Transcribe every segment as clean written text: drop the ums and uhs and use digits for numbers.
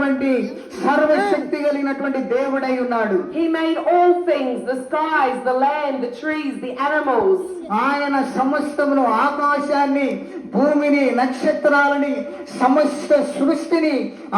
కలిగినటువంటి సర్వశక్తి కలిగినటువంటి దేవుడై ఉన్నాడు. He made all things, the skies, the land, the trees, the animals. ఆయన సమస్తమును, ఆకాశాన్ని, భూమిని, నక్షత్రాలని, సమస్త సృష్టిని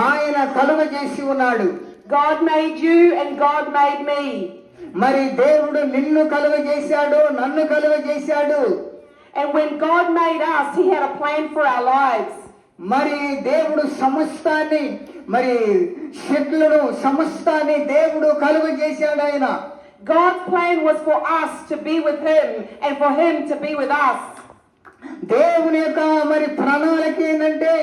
ఆయన కలుగజేసి ఉన్నాడు. God made you and God made me. మరి దేవుడు నిన్ను కలుగజేశాడు, నన్ను కలుగజేశాడు. And when God made us, He had a plan for our lives. మరి దేవుడు సమస్తాన్ని, మరి చెట్లను సమస్తాన్ని దేవుడు కలుగజేశాడు. ఆయన God's plan was for us to be with Him and for Him to be with us. దేవుని యొక్క మరి ప్రణాళిక ఏంటంటే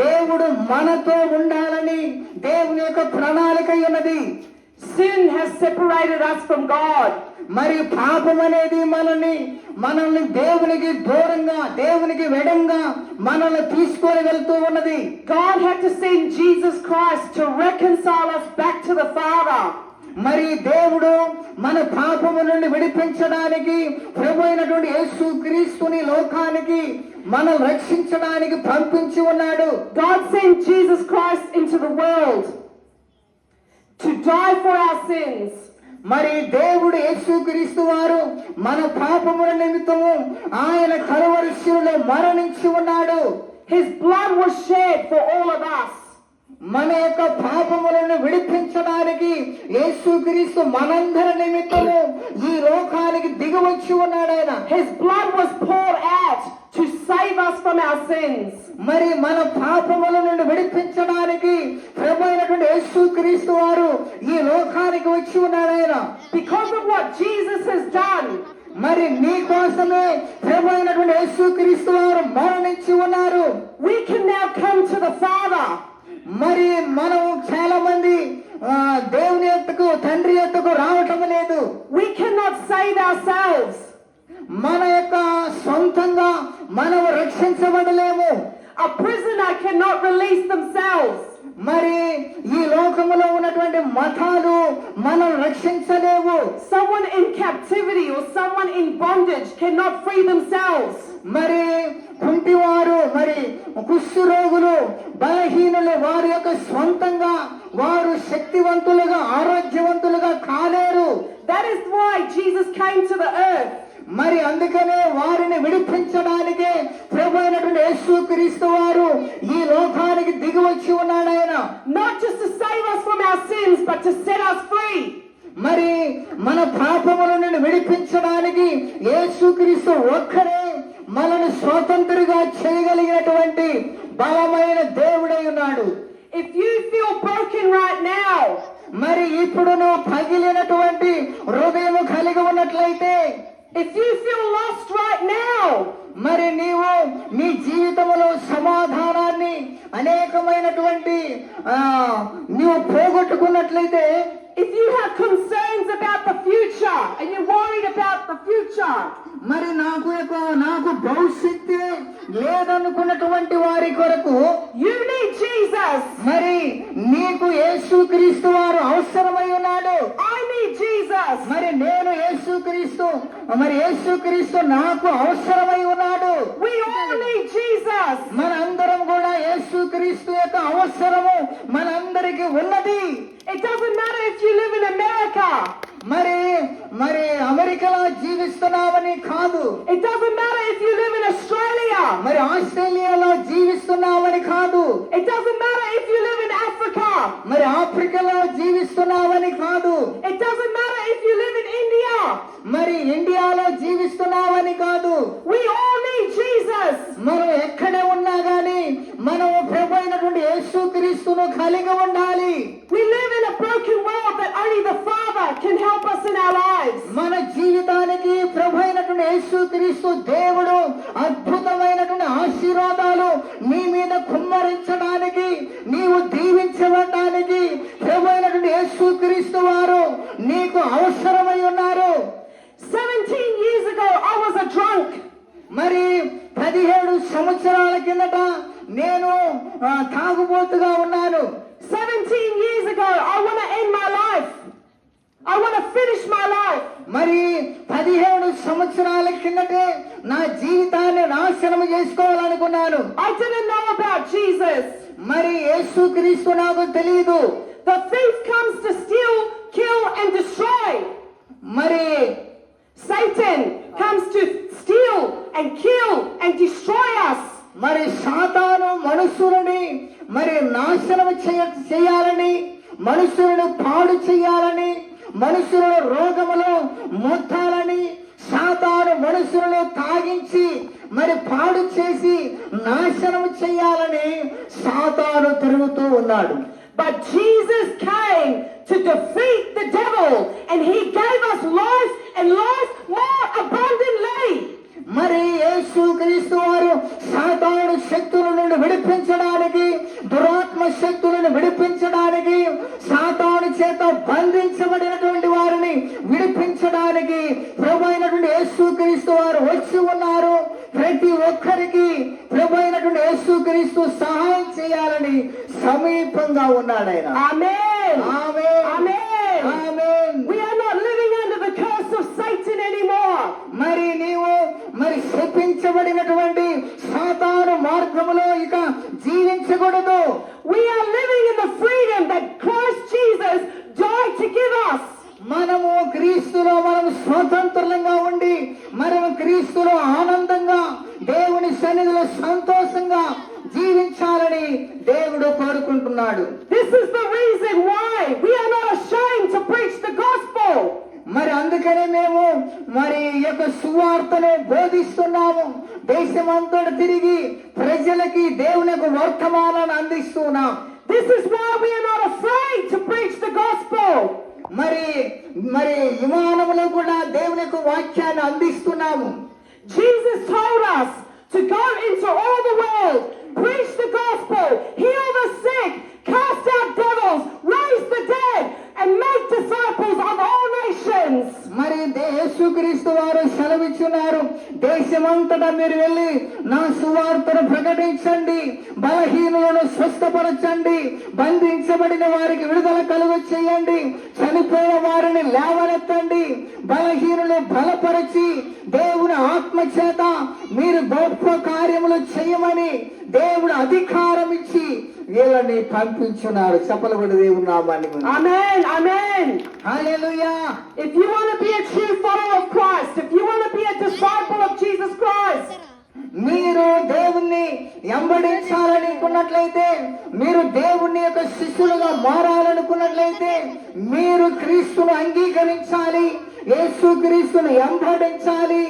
దేవుడు మనతో ఉండాలని దేవుని యొక్క ప్రణాళిక ఉన్నది. Sin has separated us from God. మరి పాపం అనేది మనల్ని దేవునికి దూరంగా, దేవునికి వెడంగా మనల్ని తీసుకొని వెళ్తూ ఉన్నది. God had to send Jesus Christ to reconcile us back to the Father. మరి దేవుడు మన పాపము నుండి విడిపించడానికి ప్రభు అయినటువంటి యేసు క్రీస్తుని లోకానికి మనం రక్షించడానికి పంపించి ఉన్నాడు. God sent Jesus Christ into the world to die for our sins. మరి దేవుడు యేసుక్రీస్తు వారు మన పాపముల నిమిత్తము ఆయన కలువరి శిలువలో మరణించి ఉన్నాడు. His blood was shed for all of us. మన యొక్క పాపములను విడిపించడానికి యేసుక్రీస్తు మనందరి నిమిత్తము ఈ లోకానికి దిగివచ్చి ఉన్నాడు. ఆయన His blood was poured out to save us from our sins. మరి మన పాపముల నుండి విడిపించడానికి ప్రభు అయినటువంటి యేసుక్రీస్తు వారు ఈ లోకానికి వచ్చి ఉన్నాడు. ఆయన Because of what Jesus has done, మరి నీ కోసమే ప్రభు అయినటువంటి యేసుక్రీస్తు వారు మరణించి ఉన్నారు. we can now come to the Father. మరి మనం చాలా మంది దేవుని యొద్దకు, తండ్రి యొద్దకు రావటం లేదు. We cannot save ourselves. మన యొక్క సొంతంగా మనం రక్షించబడలేము. A prisoner cannot release themselves. మరి ఈ లోకములో ఉన్నటువంటి మతాలు మనం రక్షించలేవు. Someone in captivity or someone in bondage cannot free themselves. మరి కుంటివారు, మరి కుష్ఠరోగులు, బలహీనులు వారి యొక్క స్వంతంగా వారు శక్తివంతులుగా, ఆరోగ్యవంతులుగా కాలేరు. That is why Jesus came to the earth. మరి అందుకనే వారిని విడిపించడానికే ప్రభు అయినటువంటి యేసుక్రీస్తు వారు ఈ లోకానికి దిగివచ్చి ఉన్నాడు. ఆయన Not just to save us from our sins, but to set us free. మరి మన పాపముల నుండి విడిపించడానికి యేసుక్రీస్తు ఒక్కరే మనల్ని స్వతంత్రులుగా చేయగలిగినటువంటి బలమైన దేవుడై ఉన్నాడు. If you feel broken right now, మరి ఇప్పుడు నువ్వు పగిలినటువంటి హృదయం కలిగి ఉన్నట్లయితే, if you feel lost right now, మరి నీవు నీ జీవితంలో సమాధానాన్ని అనేకమైనటువంటి నీవు పోగొట్టుకున్నట్లయితే, if you have concerns about the future and you're worried about the future, మరి నాకు భవిష్యత్తు లేదనుకున్నటువంటి వారి కొరకు you need Jesus. మరి నీకు యేసుక్రీస్తు వారు అవసరమై ఉన్నాడు. I need Jesus. మరి నేను యేసుక్రీస్తు నాకు అవసరమై ఉన్నాడు. We all need Jesus. మనందరం కూడా యేసుక్రీస్తు యొక్క అవసరము మనందరికీ ఉన్నది. It doesn't matter if you live in America. మరి అమెరికాలో జీవిస్తున్నామని కాదు. It doesn't matter if you live in Australia. మరి ఆస్ట్రేలియాలో జీవిస్తున్నామని కాదు. It doesn't matter if you live in Africa. మరి ఆఫ్రికాలో జీవిస్తున్నామని కాదు. It doesn't matter if you live in India. మరి ఇండియాలో జీవిస్తున్నామని కాదు. We all need Jesus. మనం ఎక్కడే ఉన్నా గాని మనం ప్రభు అయినటువంటి యేసుక్రీస్తును కలిగి ఉండాలి. We live in a broken world that only the Father can help us in our lives. మన జీవితానికి ప్రభు అయినటువంటి యేసుక్రీస్తు దేవుడు అద్భుతమైనటువంటి ఆశీర్వాదాలు నీ మీద కుమ్మరించడానికి, నీవు దీవించబడడానికి ప్రభు అయినటువంటి యేసుక్రీస్తు వారు నీకు అవసరమై ఉన్నారు. 17 years ago I was a drunk. మరి 17 సంవత్సరాల కిందట నేను తాగుబోతుగా ఉన్నాను. 17 years ago I want to end my life. I want to finish my life. మరి 17 సంవత్సరాల కిందటే నా జీవితాన్ని నాశనం చేసుకోవాలనుకున్నాను. I didn't know about Jesus. మరి యేసుక్రీస్తు నాకు తెలియదు. The thief comes to steal, kill, and destroy. మరి Satan comes to steal and kill and destroy us. మరి సాతాను మనుషులని మరి నాశనం చేయాలని, మనుషులను పాడు చేయాలని, మనుషులను రోగములో మొత్తాలని, సాతాను మనుషులను తాగించి మరి పాడు చేసి నాశనం చేయాలని సాతాను తిరుగుతూ ఉన్నాడు. But Jesus came to defeat the devil, and he gave us life and life more abundantly. మరి యేసుక్రీస్తు వారు సాతాను శక్తుల నుండి విడిపించడానికి, దురాత్మ శక్తులను విడిపించడానికి, సాతాను చేత బంధించబడినటువంటి వారిని విడిపించడానికి ప్రభు అయినటువంటి యేసుక్రీస్తు వారు వచ్చి ఉన్నారు. ప్రతి ఒక్కరికి ప్రభు అయినటువంటి యేసుక్రీస్తు సహాయం చేయాలని సమీపంగా ఉన్నాడు ఆయన. Amen. Amen. Amen. Amen. We are not living under the curse of Satan anymore. మరి నీవు మరి శపించబడినటువంటి సాతాను మార్గములో ఇక జీవించకూడదు. We are living in the freedom that Christ Jesus died to give us. మనము క్రీస్తులో మనం స్వతంత్రంగా ఉండి మనము క్రీస్తులో ఆనందంగా దేవుని సన్నిధిలో సంతోషంగా జీవించాలని దేవుడు కోరుకుంటున్నాడు. This is the reason why we are not ashamed to preach the gospel. మరి అందుకనే మేము మరి ఈ యొక్క సువార్తను బోధిస్తున్నాము. దేశమంతటా తిరిగి ప్రజలకి దేవుని యొక్క వర్తమానాన్ని అందిస్తున్నాం. This is why we are not afraid to preach the gospel. మరి మరి విమానంలో కూడా దేవుని యొక్క వాక్యాన్ని అందిస్తున్నాము. Jesus told us to go into all the world, preach the gospel, heal the sick, cast out devils, raise the dead, and make disciples of all nations. మరి యేసుక్రీస్తు వారు సెలవిచ్చున్నారు, దేశమంతటా మీరు వెళ్ళి నా సువార్తను ప్రకటించండి, బలహీనులను స్వస్థపరచండి, బంధించబడిన వారికి విడుదల కలుగ చేయండి, చనిపోయిన వారిని లేవనెత్తండి, బలహీనులు బలపరిచి దేవుని ఆత్మ చేత మీరు గొప్ప కార్యములు చేయమని దేవుడు అధికారం ఇచ్చి వీళ్ళని పంపించున్నారు. చెప్పలబడి దేవుని నామాన్ని. Amen. Amen. Hallelujah. If you want to be a true follower of Christ, if you want to be a disciple of Jesus Christ, మీరు దేవుణ్ణి వెంబడించాలనుకున్నట్లయితే, మీరు దేవుని యొక్క శిష్యులుగా మారాలనుకున్నట్లయితే మీరు క్రీస్తును అంగీకరించాలి, యేసు క్రీస్తును వెంబడించాలి,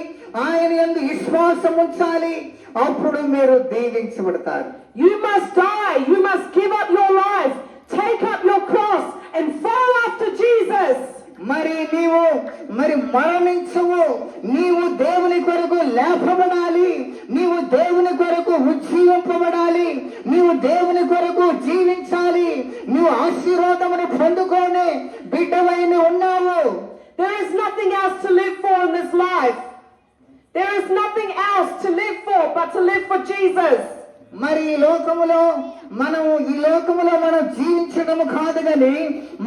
ఆయన యందు విశ్వాసం ఉంచాలి. అప్పుడు మీరు దీవించబడతారు. you must die. You must give up your life, take up your cross, and follow after Jesus. మరి నీవు మరి మరణించవు, నీవు దేవుని కొరకు లేపబడాలి, నీవు దేవుని కొరకు ఉజ్జీవింపబడాలి, నీవు దేవుని కొరకు జీవించాలి. నీవు ఆశీర్వాదమును పొందుకొని బిడ్డవై ఉన్నావు. There is nothing else to live for in this life. There is nothing else to live for but to live for Jesus. మరి ఈ లోకములో మనం జీవించడం కాదు కానీ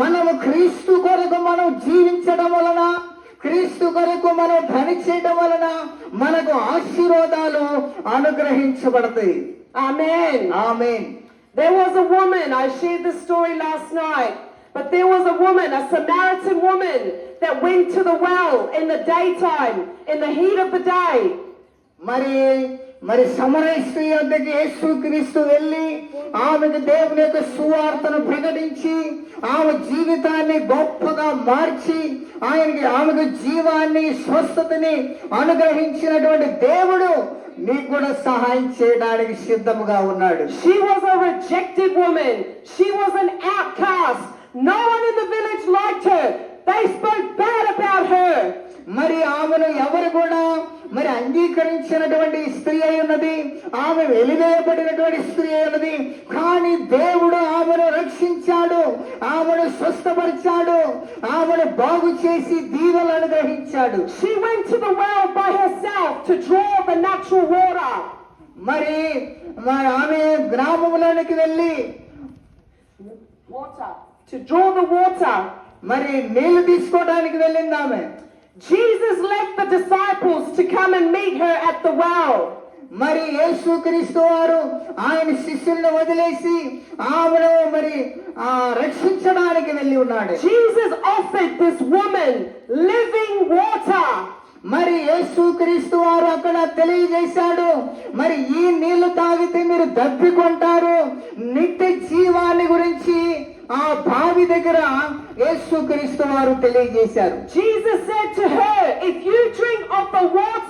మనము క్రీస్తు కొరకు మనం జీవించడం వలన, క్రీస్తు కొరకు మనం పని చేయడం వలన మనకు ఆశీర్వాదాలు అనుగ్రహించబడతాయి. Amen. Amen. There was a woman, I shared this story last night, but there was a woman, a Samaritan woman, that went to the well in the daytime, in the heat of the day. మరి సమరయ స్త్రీ వద్దకు యేసుక్రీస్తు వెళ్ళి ఆమెకు దేవుని యొక్క సువార్తను ప్రకటించి ఆమె జీవితాన్ని గొప్పగా మార్చి ఆమెకు జీవాన్ని, స్వస్థతని అనుగ్రహించినటువంటి దేవుడు నీకు కూడా సహాయం చేయడానికి సిద్ధముగా ఉన్నాడు. She was a rejected woman. She was an outcast. No one in the village liked her. They spoke bad about her. మరి ఆమెను ఎవరు కూడా మరి అంగీకరించినటువంటి స్త్రీ అయి ఉన్నది, ఆమె వెలివేయబడినటువంటి స్త్రీ అయి ఉన్నది. కానీ దేవుడు ఆమెను రక్షించాడు, ఆమెను స్వస్థపరిచాడు, ఆమెను బాగు చేసి దీవెనలు అనుగ్రహించాడు. She went to the well by herself to draw the natural water. మరి ఆమె గ్రామంలోనికి వెళ్ళి to draw the water. మరి నీళ్లు తీసుకోవడానికి వెళ్ళింది ఆమె. Jesus left the disciples to come and meet her at the well. మరి యేసుక్రీస్తు వారు ఆయన శిష్యులను వదిలేసి ఆమెను మరి రక్షించడానికి వెళ్ళి ఉన్నాడు. Jesus offered this woman living water. మరి యేసుక్రీస్తు వారు అక్కడ తెలియజేశాడు, మరి ఈ నీళ్లు తాగితే మీరు దప్పికొంటారు. నిత్య జీవాన్ని గురించి ఆ బావి దగ్గర యేసుక్రీస్తు వారు తెలియజేశారు. Jesus said to her, if you drink of the water